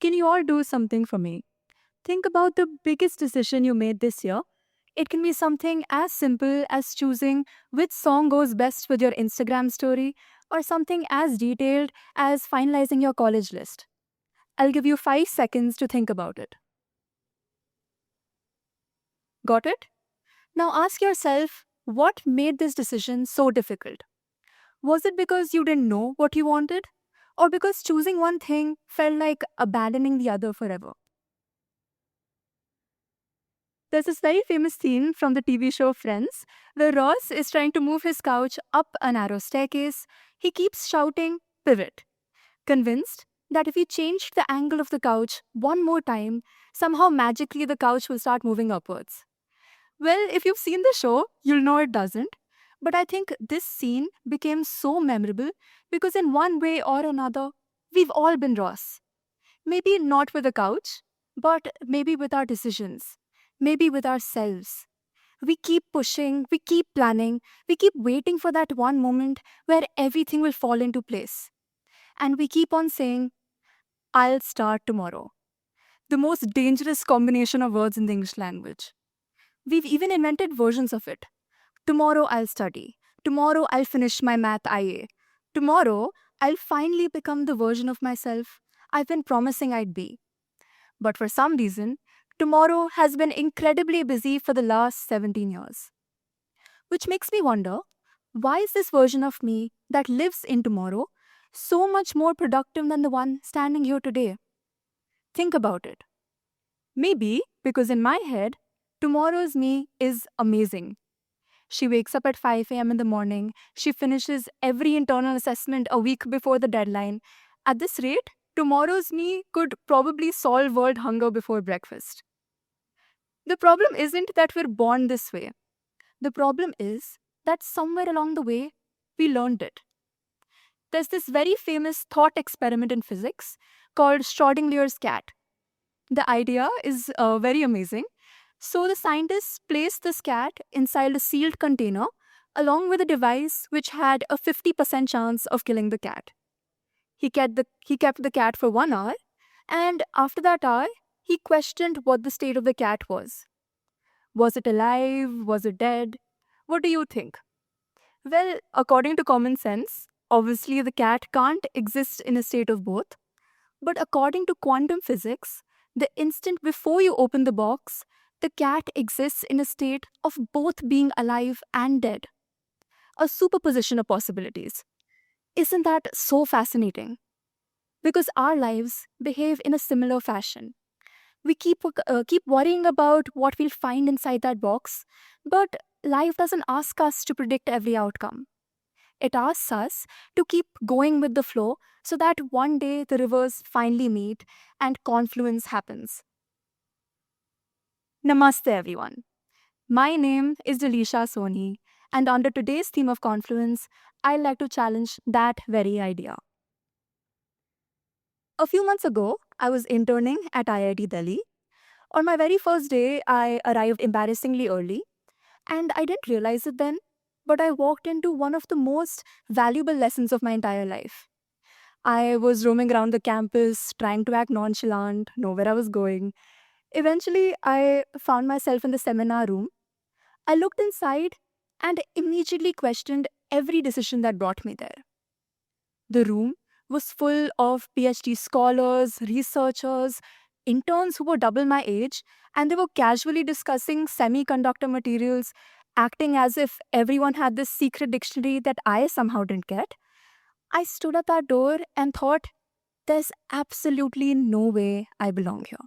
Can you all do something for me? Think about the biggest decision you made this year. It can be something as simple as choosing which song goes best with your Instagram story, or something as detailed as finalizing your college list. I'll give you 5 seconds to think about it. Got it? Now ask yourself, what made this decision so difficult? Was it because you didn't know what you wanted? Or because choosing one thing felt like abandoning the other forever? There's this very famous scene from the TV show Friends where Ross is trying to move his couch up a narrow staircase. He keeps shouting, "Pivot," convinced that if he changed the angle of the couch one more time, somehow magically the couch will start moving upwards. Well, if you've seen the show, you'll know it doesn't. But I think this scene became so memorable because, in one way or another, we've all been Ross. Maybe not with a couch, but maybe with our decisions, maybe with ourselves. We keep pushing, we keep planning, we keep waiting for that one moment where everything will fall into place. And we keep on saying, "I'll start tomorrow." The most dangerous combination of words in the English language. We've even invented versions of it. Tomorrow I'll study. Tomorrow I'll finish my math IA. Tomorrow I'll finally become the version of myself I've been promising I'd be. But for some reason, tomorrow has been incredibly busy for the last 17 years. Which makes me wonder, why is this version of me that lives in tomorrow so much more productive than the one standing here today? Think about it. Maybe because in my head, tomorrow's me is amazing. She wakes up at 5 a.m. in the morning. She finishes every internal assessment a week before the deadline. At this rate, tomorrow's me could probably solve world hunger before breakfast. The problem isn't that we're born this way. The problem is that somewhere along the way, we learned it. There's this very famous thought experiment in physics called Schrodinger's cat. The idea is very amazing. So the scientists placed this cat inside a sealed container along with a device which had a 50% chance of killing the cat. He kept the cat for 1 hour, and after that hour, he questioned what the state of the cat was. Was it alive? Was it dead? What do you think? Well, according to common sense, obviously the cat can't exist in a state of both. But according to quantum physics, the instant before you open the box, the cat exists in a state of both being alive and dead. A superposition of possibilities. Isn't that so fascinating? Because our lives behave in a similar fashion. We keep worrying about what we'll find inside that box, but life doesn't ask us to predict every outcome. It asks us to keep going with the flow so that one day the rivers finally meet and confluence happens. Namaste, everyone. My name is Delisha Soni, and under today's theme of confluence, I'd like to challenge that very idea. A few months ago, I was interning at IIT Delhi. On my very first day, I arrived embarrassingly early, and I didn't realize it then, but I walked into one of the most valuable lessons of my entire life. I was roaming around the campus, trying to act nonchalant, know where I was going. Eventually, I found myself in the seminar room. I looked inside and immediately questioned every decision that brought me there. The room was full of PhD scholars, researchers, interns who were double my age, and they were casually discussing semiconductor materials, acting as if everyone had this secret dictionary that I somehow didn't get. I stood at that door and thought, there's absolutely no way I belong here.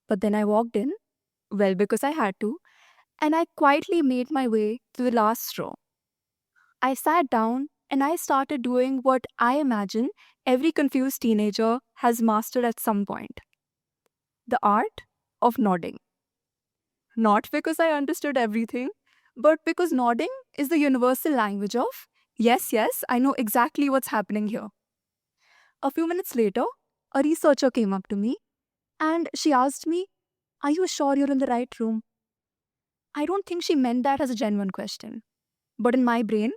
But then I walked in, well, because I had to, and I quietly made my way to the last row. I sat down and I started doing what I imagine every confused teenager has mastered at some point: the art of nodding. Not because I understood everything, but because nodding is the universal language of, yes, yes, I know exactly what's happening here. A few minutes later, a researcher came up to me and she asked me, "Are you sure you're in the right room?" I don't think she meant that as a genuine question. But in my brain,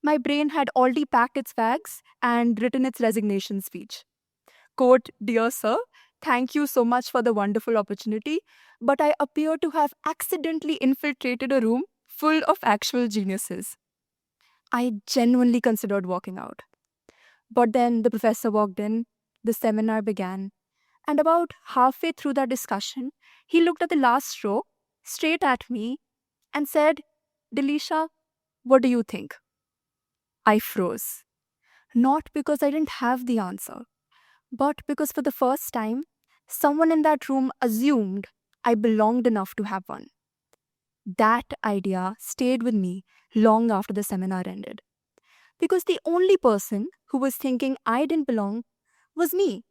My brain had already packed its bags and written its resignation speech. Quote, "Dear sir, thank you so much for the wonderful opportunity, but I appear to have accidentally infiltrated a room full of actual geniuses." I genuinely considered walking out. But then the professor walked in, the seminar began, and about halfway through the discussion, he looked at the last row, straight at me, and said, "Delisha, what do you think?" I froze. Not because I didn't have the answer, but because for the first time, someone in that room assumed I belonged enough to have one. That idea stayed with me long after the seminar ended. Because the only person who was thinking I didn't belong was me.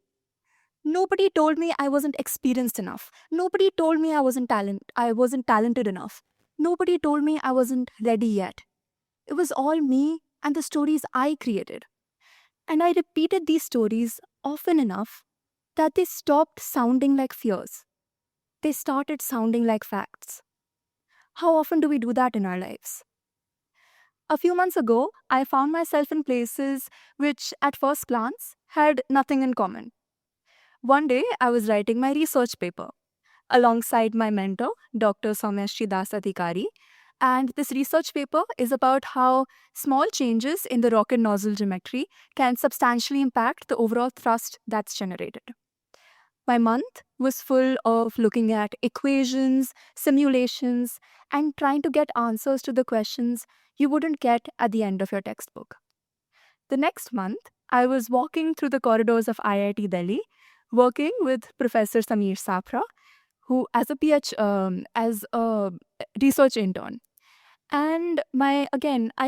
Nobody told me I wasn't experienced enough. Nobody told me I wasn't talented enough. Nobody told me I wasn't ready yet. It was all me and the stories I created. And I repeated these stories often enough that they stopped sounding like fears. They started sounding like facts. How often do we do that in our lives? A few months ago, I found myself in places which, at first glance, had nothing in common. One day, I was writing my research paper alongside my mentor, Dr. Soumyashri Das Adhikari, and this research paper is about how small changes in the rocket nozzle geometry can substantially impact the overall thrust that's generated. My month was full of looking at equations, simulations, and trying to get answers to the questions you wouldn't get at the end of your textbook. The next month, I was walking through the corridors of IIT Delhi, working with Professor Samir Sapra, who as a research intern. And I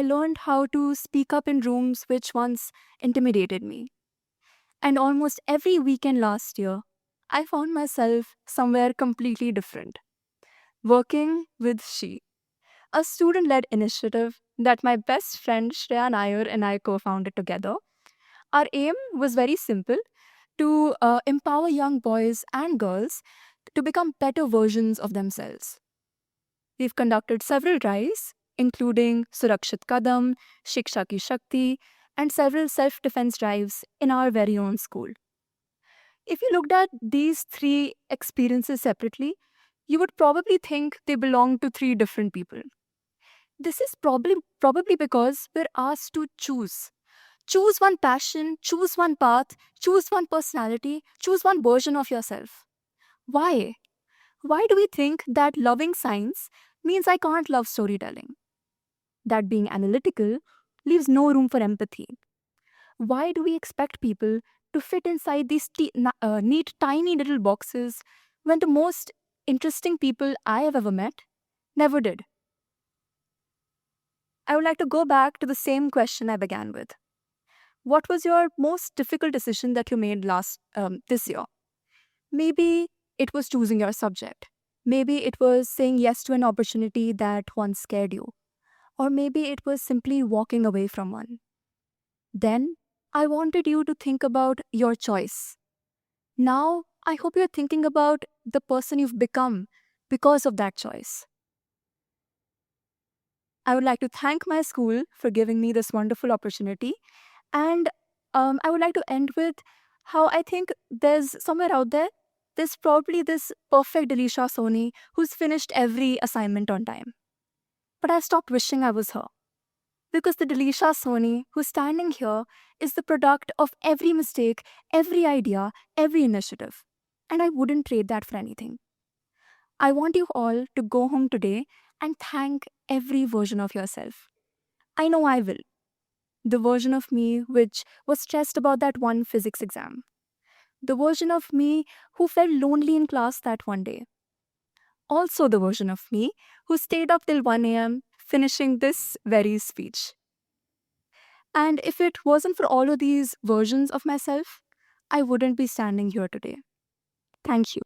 learned how to speak up in rooms which once intimidated me. And almost every weekend last year, I found myself somewhere completely different, working with She, a student led initiative that my best friend Shreya Nair and I co founded together. Our aim was very simple to empower young boys and girls to become better versions of themselves. We've conducted several drives, including Surakshit Kadam, Shiksha Ki Shakti, and several self defense drives in our very own school. If you looked at these three experiences separately, you would probably think they belong to three different people. This is probably because we're asked to choose. Choose one passion, choose one path, choose one personality, choose one version of yourself. Why? Why do we think that loving science means I can't love storytelling? That being analytical leaves no room for empathy. Why do we expect people to fit inside these neat, tiny little boxes when the most interesting people I have ever met never did? I would like to go back to the same question I began with. What was your most difficult decision that you made this year? Maybe it was choosing your subject. Maybe it was saying yes to an opportunity that once scared you. Or maybe it was simply walking away from one. Then I wanted you to think about your choice. Now I hope you're thinking about the person you've become because of that choice. I would like to thank my school for giving me this wonderful opportunity. And I would like to end with how I think there's somewhere out there, there's probably this perfect Delisha Soni who's finished every assignment on time. But I stopped wishing I was her. Because the Delisha Soni who's standing here is the product of every mistake, every idea, every initiative. And I wouldn't trade that for anything. I want you all to go home today and thank every version of yourself. I know I will. The version of me which was stressed about that one physics exam. The version of me who felt lonely in class that one day. Also, the version of me who stayed up till 1 a.m. finishing this very speech. And if it wasn't for all of these versions of myself, I wouldn't be standing here today. Thank you.